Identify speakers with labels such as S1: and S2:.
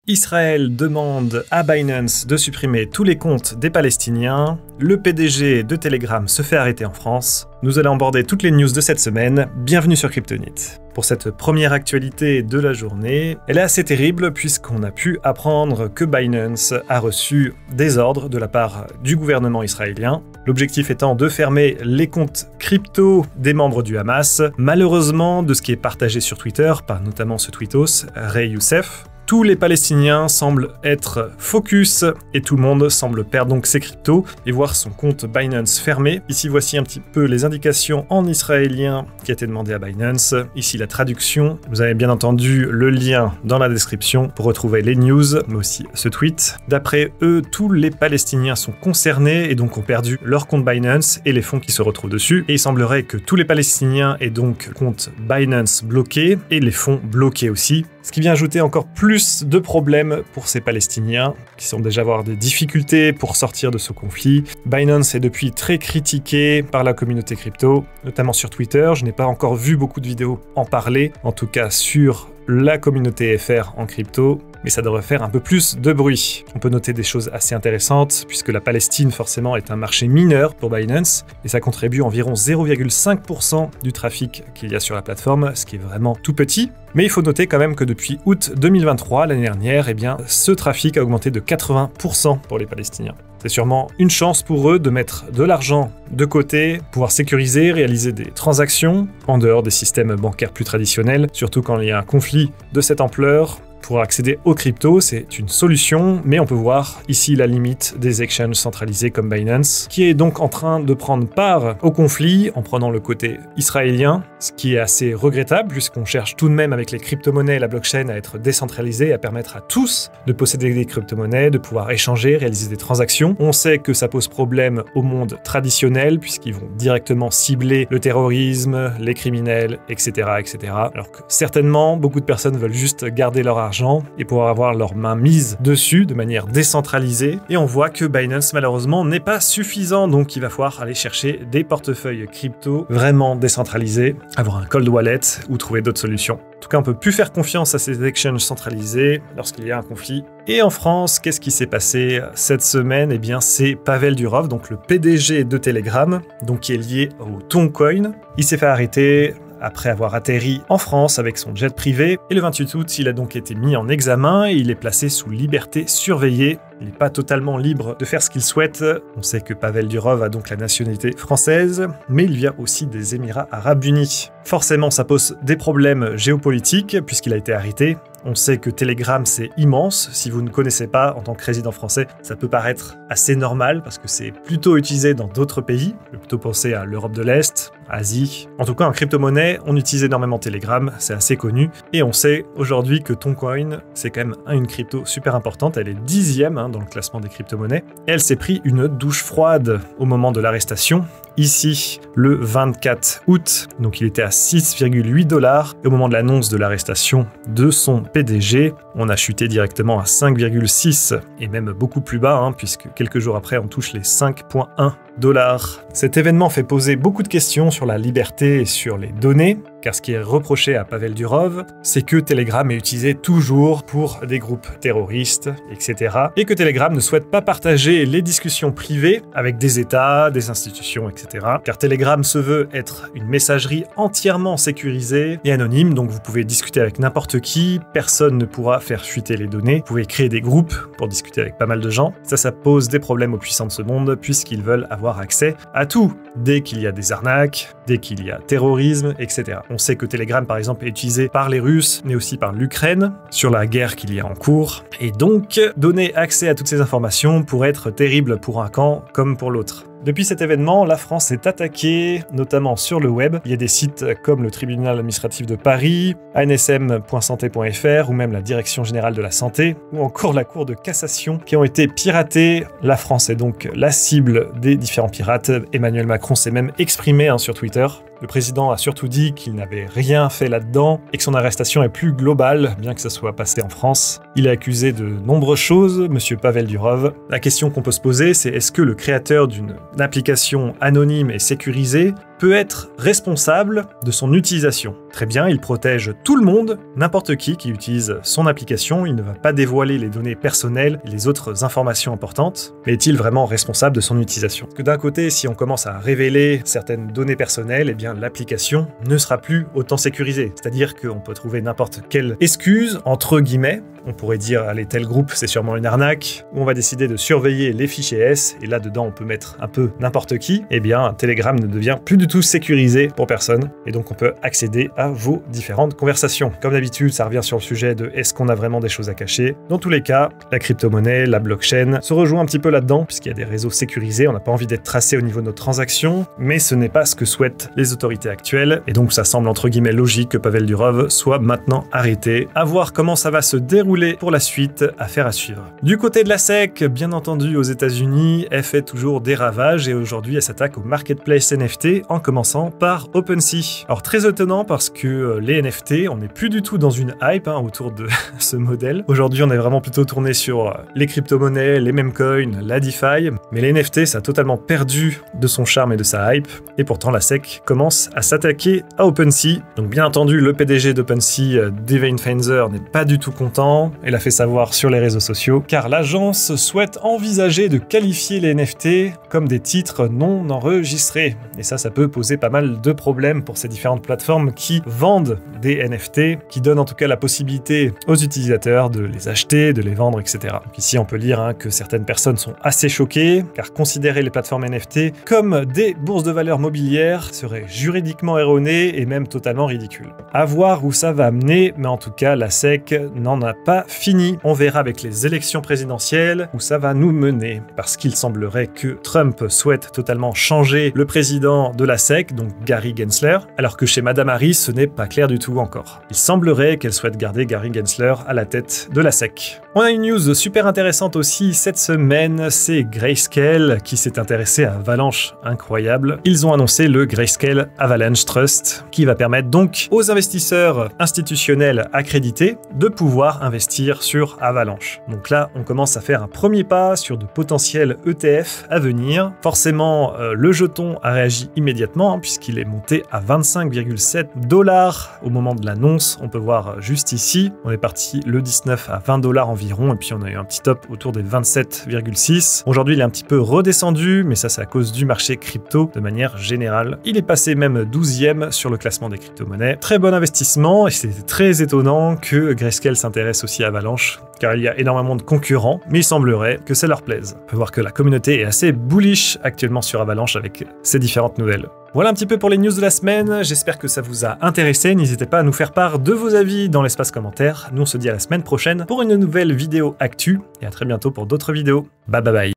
S1: Israël demande à Binance de supprimer tous les comptes des Palestiniens. Le PDG de Telegram se fait arrêter en France. Nous allons aborder toutes les news de cette semaine. Bienvenue sur Cryptonite. Pour cette première actualité de la journée, elle est assez terrible puisqu'on a pu apprendre que Binance a reçu des ordres de la part du gouvernement israélien. L'objectif étant de fermer les comptes crypto des membres du Hamas. Malheureusement, de ce qui est partagé sur Twitter, par notamment ce tweetos, Ray Youssef, tous les Palestiniens semblent être focus et tout le monde semble perdre donc ses cryptos et voir son compte Binance fermé. Ici, voici un petit peu les indications en israélien qui a été demandé à Binance. Ici, la traduction. Vous avez bien entendu le lien dans la description pour retrouver les news, mais aussi ce tweet. D'après eux, tous les Palestiniens sont concernés et donc ont perdu leur compte Binance et les fonds qui se retrouvent dessus. Et il semblerait que tous les Palestiniens aient donc compte Binance bloqué et les fonds bloqués aussi. Ce qui vient ajouter encore plus de problèmes pour ces Palestiniens qui semblent déjà avoir des difficultés pour sortir de ce conflit. Binance est depuis très critiqué par la communauté crypto, notamment sur Twitter. Je n'ai pas encore vu beaucoup de vidéos en parler, en tout cas sur la communauté FR en crypto, mais ça devrait faire un peu plus de bruit. On peut noter des choses assez intéressantes, puisque la Palestine, forcément, est un marché mineur pour Binance, et ça contribue environ 0,5% du trafic qu'il y a sur la plateforme, ce qui est vraiment tout petit. Mais il faut noter quand même que depuis août 2023, l'année dernière, eh bien, ce trafic a augmenté de 80% pour les Palestiniens. C'est sûrement une chance pour eux de mettre de l'argent de côté, pouvoir sécuriser, réaliser des transactions en dehors des systèmes bancaires plus traditionnels, surtout quand il y a un conflit de cette ampleur. Pour accéder aux cryptos, c'est une solution, mais on peut voir ici la limite des exchanges centralisés comme Binance, qui est donc en train de prendre part au conflit en prenant le côté israélien, ce qui est assez regrettable puisqu'on cherche tout de même avec les crypto-monnaies et la blockchain à être décentralisé, à permettre à tous de posséder des crypto-monnaies, de pouvoir échanger, réaliser des transactions. On sait que ça pose problème au monde traditionnel puisqu'ils vont directement cibler le terrorisme, les criminels, etc., etc. Alors que certainement, beaucoup de personnes veulent juste garder leur argent et pouvoir avoir leur main mise dessus de manière décentralisée. Et on voit que Binance, malheureusement, n'est pas suffisant. Donc, il va falloir aller chercher des portefeuilles crypto vraiment décentralisés, avoir un cold wallet ou trouver d'autres solutions. En tout cas, on peut plus faire confiance à ces exchanges centralisés lorsqu'il y a un conflit. Et en France, qu'est-ce qui s'est passé cette semaine? Eh bien, c'est Pavel Durov, donc le PDG de Telegram, donc qui est lié au Toncoin. Il s'est fait arrêter après avoir atterri en France avec son jet privé. Et le 28 août, il a donc été mis en examen et il est placé sous liberté surveillée. Il n'est pas totalement libre de faire ce qu'il souhaite. On sait que Pavel Durov a donc la nationalité française, mais il vient aussi des Émirats Arabes Unis. Forcément, ça pose des problèmes géopolitiques puisqu'il a été arrêté. On sait que Telegram, c'est immense. Si vous ne connaissez pas, en tant que résident français, ça peut paraître assez normal parce que c'est plutôt utilisé dans d'autres pays. Je vais plutôt penser à l'Europe de l'Est, Asie. En tout cas, en crypto-monnaie, on utilise énormément Telegram, c'est assez connu. Et on sait aujourd'hui que Toncoin, c'est quand même une crypto super importante. Elle est 10e dans le classement des crypto-monnaies. Et elle s'est pris une douche froide au moment de l'arrestation. Ici, le 24 août, donc il était à 6,8$. Et au moment de l'annonce de l'arrestation de son PDG, on a chuté directement à 5,6 et même beaucoup plus bas, puisque quelques jours après, on touche les 5,1$. Cet événement fait poser beaucoup de questions sur la liberté et sur les données, car ce qui est reproché à Pavel Durov, c'est que Telegram est utilisé toujours pour des groupes terroristes, etc. Et que Telegram ne souhaite pas partager les discussions privées avec des États, des institutions, etc. Car Telegram se veut être une messagerie entièrement sécurisée et anonyme, donc vous pouvez discuter avec n'importe qui, personne ne pourra faire fuiter les données, vous pouvez créer des groupes pour discuter avec pas mal de gens. Ça pose des problèmes aux puissants de ce monde, puisqu'ils veulent avoir accès à tout, dès qu'il y a des arnaques, dès qu'il y a terrorisme, etc. On sait que Telegram, par exemple, est utilisé par les Russes, mais aussi par l'Ukraine, sur la guerre qu'il y a en cours. Et donc, donner accès à toutes ces informations pourrait être terrible pour un camp comme pour l'autre. Depuis cet événement, la France est attaquée, notamment sur le web. Il y a des sites comme le tribunal administratif de Paris, ansm.santé.fr ou même la Direction générale de la santé, ou encore la Cour de cassation qui ont été piratés. La France est donc la cible des différents pirates. Emmanuel Macron s'est même exprimé sur Twitter. Le président a surtout dit qu'il n'avait rien fait là-dedans et que son arrestation est plus globale, bien que ça soit passé en France. Il est accusé de nombreuses choses, monsieur Pavel Durov. La question qu'on peut se poser, c'est est-ce que le créateur d'une application anonyme et sécurisée peut être responsable de son utilisation. Très bien, il protège tout le monde, n'importe qui utilise son application, il ne va pas dévoiler les données personnelles et les autres informations importantes, mais est-il vraiment responsable de son utilisation? Parce que d'un côté, si on commence à révéler certaines données personnelles, eh bien l'application ne sera plus autant sécurisée. C'est-à-dire qu'on peut trouver n'importe quelle excuse, entre guillemets, on pourrait dire, allez, tel groupe, c'est sûrement une arnaque, ou on va décider de surveiller les fichiers S, et là-dedans, on peut mettre un peu n'importe qui, eh bien, Telegram ne devient plus du tout sécurisé pour personne, et donc on peut accéder à vos différentes conversations. Comme d'habitude, ça revient sur le sujet de est-ce qu'on a vraiment des choses à cacher? Dans tous les cas, la crypto-monnaie, la blockchain se rejoint un petit peu là-dedans, puisqu'il y a des réseaux sécurisés, on n'a pas envie d'être tracé au niveau de nos transactions, mais ce n'est pas ce que souhaitent les autorités actuelles, et donc ça semble entre guillemets logique que Pavel Durov soit maintenant arrêté. À voir comment ça va se dérouler pour la suite, affaire à suivre. Du côté de la SEC, bien entendu aux États-Unis, elle fait toujours des ravages et aujourd'hui elle s'attaque au marketplace NFT en commençant par OpenSea. Alors très étonnant parce que les NFT, on n'est plus du tout dans une hype autour de ce modèle. Aujourd'hui on est vraiment plutôt tourné sur les crypto-monnaies, les meme coins, la DeFi, mais les NFT ça a totalement perdu de son charme et de sa hype et pourtant la SEC commence à s'attaquer à OpenSea. Donc bien entendu le PDG d'OpenSea, Devin Fenzer, n'est pas du tout content. Elle a fait savoir sur les réseaux sociaux, car l'agence souhaite envisager de qualifier les NFT comme des titres non enregistrés. Et ça peut poser pas mal de problèmes pour ces différentes plateformes qui vendent des NFT, qui donnent en tout cas la possibilité aux utilisateurs de les acheter, de les vendre, etc. Donc ici, on peut lire que certaines personnes sont assez choquées, car considérer les plateformes NFT comme des bourses de valeur mobilières serait juridiquement erroné et même totalement ridicule. À voir où ça va amener, mais en tout cas, la SEC n'en a pas fini. On verra avec les élections présidentielles où ça va nous mener, parce qu'il semblerait que Trump souhaite totalement changer le président de la SEC, donc Gary Gensler, alors que chez Madame Harris, ce n'est pas clair du tout encore. Il semblerait qu'elle souhaite garder Gary Gensler à la tête de la SEC. On a une news super intéressante aussi cette semaine, c'est Grayscale qui s'est intéressé à Avalanche, incroyable. Ils ont annoncé le Grayscale Avalanche Trust, qui va permettre donc aux investisseurs institutionnels accrédités de pouvoir investir sur Avalanche. Donc là, on commence à faire un premier pas sur de potentiels ETF à venir. Forcément, le jeton a réagi immédiatement puisqu'il est monté à 25,7 $ au moment de l'annonce. On peut voir juste ici, on est parti le 19 à 20 $ environ et puis on a eu un petit top autour des 27,6. Aujourd'hui, il est un petit peu redescendu, mais ça c'est à cause du marché crypto de manière générale. Il est passé même 12e sur le classement des crypto-monnaies. Très bon investissement et c'est très étonnant que Grayscale s'intéresse aussi à Avalanche, car il y a énormément de concurrents, mais il semblerait que ça leur plaise. On peut voir que la communauté est assez bullish actuellement sur Avalanche avec ces différentes nouvelles. Voilà un petit peu pour les news de la semaine, j'espère que ça vous a intéressé, n'hésitez pas à nous faire part de vos avis dans l'espace commentaire. Nous on se dit à la semaine prochaine pour une nouvelle vidéo actu, et à très bientôt pour d'autres vidéos. Bye bye bye.